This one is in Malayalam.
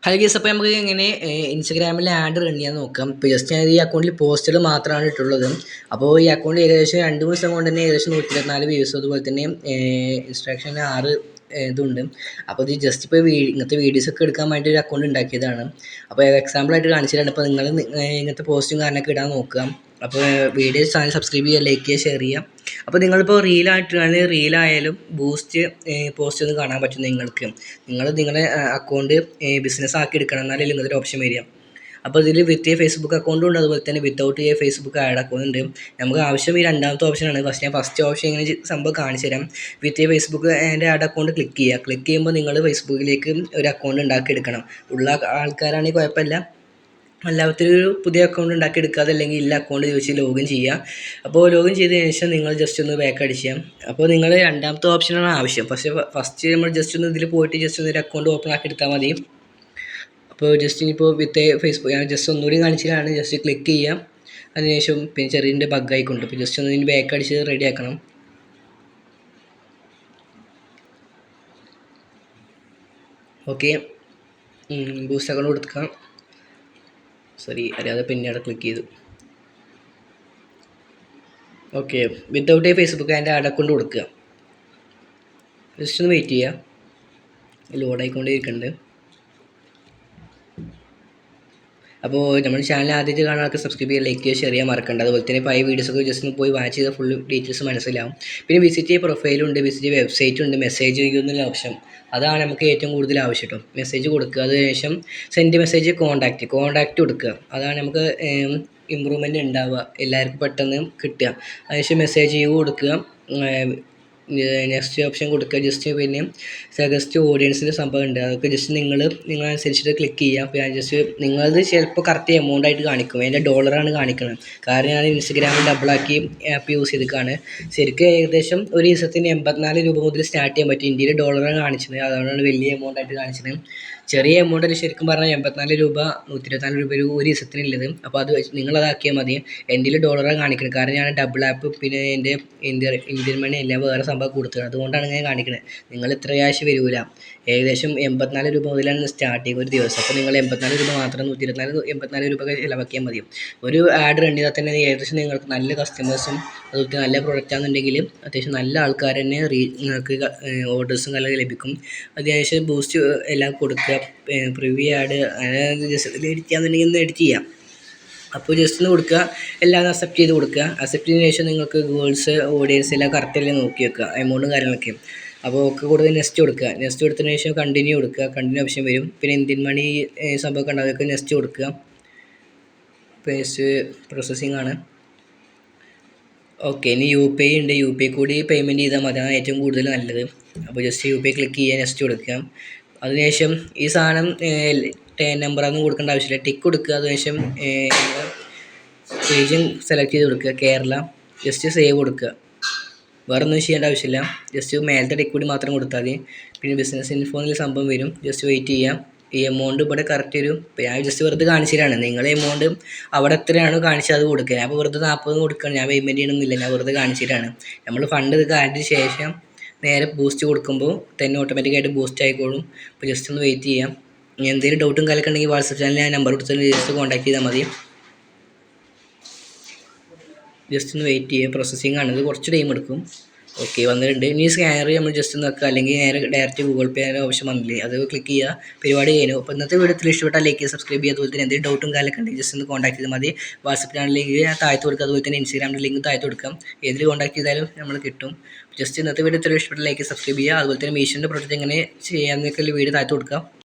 ഹലോ ഗൈസ്, അപ്പോൾ നമുക്ക് എങ്ങനെ ഇൻസ്റ്റാഗ്രാമിൽ ആഡ് റൺ ചെയ്യാൻ നോക്കാം. ഇപ്പോൾ ജസ്റ്റ് ഞാൻ ഈ അക്കൗണ്ടിൽ പോസ്റ്റുകൾ മാത്രമാണ് ഇട്ടുള്ളത്. അപ്പോൾ ഈ അക്കൗണ്ടിൽ ഏകദേശം 2-3 ദിവസം കൊണ്ട് തന്നെ ഏകദേശം 124 വ്യൂസ്, അതുപോലെ തന്നെ ഇൻസ്ട്രക്ഷന് 6 ഇതുണ്ട്. അപ്പോൾ ഇത് ജസ്റ്റ് ഇപ്പോൾ ഇങ്ങനത്തെ വീഡിയോസൊക്കെ എടുക്കാൻ വേണ്ടി ഒരു അക്കൗണ്ട് ഉണ്ടാക്കിയതാണ്. അപ്പോൾ എക്സാമ്പിളായിട്ട് കാണിച്ചിട്ടാണ്. ഇപ്പോൾ നിങ്ങൾ ഇങ്ങനത്തെ പോസ്റ്റും കാര്യങ്ങളൊക്കെ ഇടാൻ നോക്കുക. അപ്പോൾ വീഡിയോ ചാനൽ സബ്സ്ക്രൈബ് ചെയ്യുക, ലൈക്ക് ചെയ്യുക, ഷെയർ ചെയ്യുക. അപ്പോൾ നിങ്ങളിപ്പോൾ റീലായാലും പോസ്റ്റ് ഒന്നും കാണാൻ പറ്റും. നിങ്ങളുടെ അക്കൗണ്ട് ബിസിനസ് ആക്കി എടുക്കണം, എന്നാലേ ഇങ്ങനത്തെ ഓപ്ഷൻ വരിക. അപ്പോൾ ഇതിൽ വിത്ത് ഫേസ്ബുക്ക് അക്കൗണ്ടും ഉണ്ട്, അതുപോലെ തന്നെ വിത്തൗട്ട് ഫേസ്ബുക്ക് ആഡ് അക്കൗണ്ട് ഉണ്ട്. നമുക്ക് ആവശ്യം ഈ രണ്ടാമത്തെ ഓപ്ഷനാണ്. ഞാൻ ഫസ്റ്റ് ഓപ്ഷൻ ഇങ്ങനെ സംഭവം കാണിച്ചു തരാം. വിത്ത് Facebook and add account click ചെയ്യുമ്പോൾ നിങ്ങൾ ഫേസ്ബുക്കിലേക്ക് ഒരു അക്കൗണ്ട് ഉണ്ടാക്കിയെടുക്കണം. ഉള്ള ആൾക്കാരാണെങ്കിൽ കുഴപ്പമില്ല, അല്ലാത്തൊരു പുതിയ അക്കൗണ്ട് ഉണ്ടാക്കിയെടുക്കാതെ അല്ലെങ്കിൽ ഇല്ല അക്കൗണ്ട് ചോദിച്ച് ലോഗിൻ ചെയ്യുക. അപ്പോൾ ലോഗിൻ ചെയ്തതിന് ശേഷം നിങ്ങൾ ജസ്റ്റ് ഒന്ന് ബാക്ക് അടിക്കുക. അപ്പോൾ നിങ്ങൾ രണ്ടാമത്തെ ഓപ്ഷനാണ് ആവശ്യം. പക്ഷേ ഫസ്റ്റ് നമ്മൾ ജസ്റ്റ് ഒന്ന് ഇതിൽ പോയിട്ട് ജസ്റ്റ് ഒന്ന് ഒരു അക്കൗണ്ട് ഓപ്പൺ ആക്കി എടുത്താൽ മതി. അപ്പോൾ ജസ്റ്റ് ഇനിയിപ്പോൾ വിത്ത് ഫേസ്ബുക്ക് ഞാൻ ജസ്റ്റ് ഒന്നുകൂടി കാണിച്ചിട്ടാണ്. ജസ്റ്റ് ക്ലിക്ക് ചെയ്യാം. അതിനുശേഷം പിന്നെ ചെറിയ ബഗ്ഗായിക്കൊണ്ട് ഇപ്പോൾ ജസ്റ്റ് ഒന്ന് ഇതിന് ബാക്ക് അടിച്ച് റെഡി ആക്കണം. ഓക്കെ, ബൂസ്റ്റ് അക്കൗണ്ട് കൊടുക്കാം. അറിയാതെ പിന്നീട് ക്ലിക്ക് ചെയ്തു. Okay, without Facebook and add account കൊടുക്കുക. ജസ്റ്റ് ഒന്ന് വെയിറ്റ് ചെയ്യുക, ലോഡായിക്കൊണ്ടേ. അപ്പോൾ നമ്മുടെ ചാനൽ ആദ്യമായിട്ട് കാണാനൊക്കെ സബ്സ്ക്രൈബ് ചെയ്യുക, ലൈക്ക് ചെയ്യുക, ഷെയർ ചെയ്യാൻ മറക്കണ്ട. അതുപോലെ തന്നെ പഴയ വീഡിയോസൊക്കെ ജസ്റ്റ് ഒന്ന് പോയി വാച്ച് ചെയ്താൽ ഫുൾ ഡീറ്റെയിൽസ് മനസ്സിലാവും. പിന്നെ വിസിറ്റ് ചെയ്യുക പ്രൊഫൈലുണ്ട്, വിസിറ്റ് ചെയ്യുക വെബ്സൈറ്റ് ഉണ്ട്, മെസ്സേജ് ചെയ്യുന്നുള്ള ഓപ്ഷൻ, അതാണ് നമുക്ക് ഏറ്റവും കൂടുതൽ ആവശ്യം കേട്ടോ. മെസ്സേജ് കൊടുക്കുക, അതിനുശേഷം സെൻഡ് മെസ്സേജ് കോൺടാക്റ്റ് കൊടുക്കുക. അതാണ് നമുക്ക് ഇമ്പ്രൂവ്മെൻറ്റ് ഉണ്ടാവുക, എല്ലാവർക്കും പെട്ടെന്ന് കിട്ടുക. അതിനുശേഷം മെസ്സേജ് കൊടുക്കുക, നെക്സ്റ്റ് ഓപ്ഷൻ കൊടുക്കുക. പിന്നെ സജസ്റ്റ് ഓഡിയൻസിൻ്റെ സംഭവം ഉണ്ട്, അതൊക്കെ ജസ്റ്റ് നിങ്ങളനുസരിച്ചിട്ട് ക്ലിക്ക് ചെയ്യുക. അപ്പോൾ ഞാൻ ജസ്റ്റ് നിങ്ങളത് ചിലപ്പോൾ കറക്റ്റ് എമൗണ്ട് ആയിട്ട് കാണിക്കും, എൻ്റെ ഡോളറാണ് കാണിക്കുന്നത്. കാരണം ഞാൻ ഇൻസ്റ്റഗ്രാമിൽ ഡബിളാക്കി ആപ്പ് യൂസ് ചെയ്തിട്ടാണ്. ശരിക്കും ഏകദേശം ഒരു ദിവസത്തിന് 84 രൂപ മുതൽ സ്റ്റാർട്ട് ചെയ്യാൻ പറ്റും. ഇന്ത്യയിൽ ഡോളറാണ് കാണിച്ചത്, അതുകൊണ്ടാണ് വലിയ എമൗണ്ട് ആയിട്ട് കാണിച്ചത്. ചെറിയ എമൗണ്ടിൽ ശരിക്കും പറഞ്ഞാൽ 84 രൂപ 124 രൂപ ഒരു ദിവസത്തിനുള്ളത്. അപ്പോൾ അത് നിങ്ങളതാക്കിയാൽ മതി. എൻ്റെ ഡോളറാണ് കാണിക്കുന്നത്, കാരണം ഞാൻ ഡബിൾ ആപ്പ് പിന്നെ എൻ്റെ ഇന്ത്യൻ മണി എല്ലാം വേറെ സംഭവം കൊടുത്തത്, അതുകൊണ്ടാണ് ഞാൻ കാണിക്കുന്നത്. നിങ്ങൾ ഇത്ര ക്യാഷ് വരില്ല, ഏകദേശം 84 രൂപ മുതലാണ് സ്റ്റാർട്ട് ചെയ്യുക ഒരു ദിവസം. അപ്പോൾ നിങ്ങൾ 84 രൂപ മാത്രം 124 രൂപ ചിലവാക്കിയാൽ മതി. ഒരു ആഡ് റൺ ചെയ്താൽ തന്നെ ഏകദേശം നിങ്ങൾക്ക് നല്ല കസ്റ്റമേഴ്സും അതുപോലെ നല്ല പ്രൊഡക്റ്റാണെന്നുണ്ടെങ്കിൽ അത്യാവശ്യം നല്ല ആൾക്കാർ തന്നെ നിങ്ങൾക്ക് ഓർഡേഴ്സും കാര്യങ്ങളൊക്കെ ലഭിക്കും. അതിനുശേഷം ബൂസ്റ്റ് എല്ലാം കൊടുക്കുക, പ്രിവ്യൂ ആഡ് അങ്ങനെ ജസ്റ്റ് എഡിറ്റ് ചെയ്യാന്നുണ്ടെങ്കിൽ ഒന്ന് എഡിറ്റ് ചെയ്യാം. അപ്പോൾ ജസ്റ്റ് ഒന്ന് കൊടുക്കുക, എല്ലാം അക്സെപ്റ്റ് ചെയ്ത് കൊടുക്കുക. അക്സെപ്റ്റ് ചെയ്തതിന് ശേഷം നിങ്ങൾക്ക് ഗോൾസ് ഓഡിയൻസ് എല്ലാം കറക്റ്റല്ലേ നോക്കി വെക്കുക, എമൗണ്ടും കാര്യങ്ങളൊക്കെ. അപ്പോൾ ഒക്കെ കൂടുതൽ നെക്സ്റ്റ് കൊടുക്കുക. നെക്സ്റ്റ് കൊടുത്തതിന് ശേഷം കണ്ടിന്യൂ കൊടുക്കുക, കണ്ടിന്യൂ ഓപ്ഷൻ വരും. പിന്നെ ഇന്ത്യൻ മണി സംഭവമൊക്കെ ഉണ്ട്, അതൊക്കെ നെക്സ്റ്റ് കൊടുക്കുക. പേസ്റ്റ് പ്രോസസ്സിംഗ് ആണ്. ഓക്കെ, ഇനി UPI ഉണ്ട്, UPI കൂടി പേയ്മെൻറ്റ് ചെയ്താൽ മതി, അതാണ് ഏറ്റവും കൂടുതൽ നല്ലത്. അപ്പോൾ ജസ്റ്റ് UPI ക്ലിക്ക് ചെയ്യുക, നെക്സ്റ്റ് കൊടുക്കുക. അതിനുശേഷം ഈ സാധനം നമ്പറൊന്നും കൊടുക്കേണ്ട ആവശ്യമില്ല, ടിക്ക് കൊടുക്കുക. അതിനുശേഷം റീജിയൻ സെലക്ട് ചെയ്ത് കൊടുക്കുക, കേരള. ജസ്റ്റ് സേവ് കൊടുക്കുക, വേറെ ഒന്നും ചെയ്യേണ്ട ആവശ്യമില്ല. ജസ്റ്റ് മേലത്തെ ടിക്ക് കൂടി മാത്രം കൊടുത്താൽ മതി. പിന്നെ ബിസിനസ് ഇൻഫോ എന്നുള്ള സംഭവം വരും, ജസ്റ്റ് വെയിറ്റ് ചെയ്യാം. ഈ എമൗണ്ട് ഇവിടെ കറക്റ്റ് വരും. ഇപ്പോൾ ഞാൻ ജസ്റ്റ് വെറുതെ കാണിച്ചിട്ടാണ്, നിങ്ങളെ എമൗണ്ട് അവിടെ എത്രയാണോ കാണിച്ചത് അത് കൊടുക്കുക. ഞാൻ ഇപ്പോൾ വെറുതെ 40 കൊടുക്കണം, ഞാൻ പേയ്മെൻറ്റ് ചെയ്യണമെന്നില്ല, ഞാൻ വെറുതെ കാണിച്ചിട്ടാണ്. നമ്മൾ ഫണ്ട് ഇത് ആയതിന് ശേഷം നേരെ ബൂസ്റ്റ് കൊടുക്കുമ്പോൾ തന്നെ ഓട്ടോമാറ്റിക്കായിട്ട് ബൂസ്റ്റ് ആയിക്കോളും. അപ്പോൾ ജസ്റ്റ് ഒന്ന് വെയിറ്റ് ചെയ്യാം. ഇനി എന്തെങ്കിലും ഡൗട്ടും കാര്യമൊക്കെ ഉണ്ടെങ്കിൽ വാട്സപ്പ് ചാനലിൽ ഞാൻ നമ്പർ കൊടുത്തതിന് ജസ്റ്റ് കോൺടാക്ട് ചെയ്താൽ മതി. ജസ്റ്റ് ഒന്ന് വെയിറ്റ് ചെയ്യുക, പ്രോസസ്സിംഗ് ആണ്, ഇത് കുറച്ച് ടൈം എടുക്കും. ഓക്കെ, വന്നിട്ടുണ്ട്. ഇനി സ്കാനർ നമ്മൾ ജസ്റ്റ് ഒന്ന് വെക്കുക, അല്ലെങ്കിൽ നേരെ ഡയറക്റ്റ് ഗൂഗിൾ പേ ഓപ്ഷൻ വന്നില്ലേ, അത് ക്ലിക്ക് ചെയ്യുക. പരിപാടി കഴിഞ്ഞു. അപ്പോൾ ഇന്നത്തെ വീഡിയോത്തിൽ ഇഷ്ടപ്പെട്ടാൽ ലൈക്ക് ചെയ്യുക, സബ്സ്ക്രൈബ് ചെയ്യുക. അതുപോലെ തന്നെ എന്തെങ്കിലും ഡൗട്ടും കാര്യമൊക്കെ ഉണ്ടെങ്കിൽ ജസ്റ്റ് ഒന്ന് കോൺടാക്ട് ചെയ്താൽ മതി. വാട്സപ്പ് ചാനലിലേക്ക് താഴ്ത്ത് കൊടുക്കുക, അതുപോലെ തന്നെ ഇൻസ്റ്റാഗ്രാമിൻ്റെ ലിങ്ക് താഴ്ത്ത് കൊടുക്കാം. ഏതിൽ കോൺടാക്ട് ചെയ്താലും നമ്മൾ കിട്ടും. ജസ്റ്റ് ഇന്നത്തെ വീഡിയോത്തിൽ ഇഷ്ടപ്പെട്ടാൽ ലൈക്ക് സബ്സ്ക്രൈബ് ചെയ്യുക. അതുപോലെ തന്നെ മീഷോൻ്റെ പ്രൊഡക്റ്റ് എങ്ങനെ ചെയ്യാമെന്നൊക്കെ വീഡിയോ താഴ്ത്ത് കൊടുക്കാം.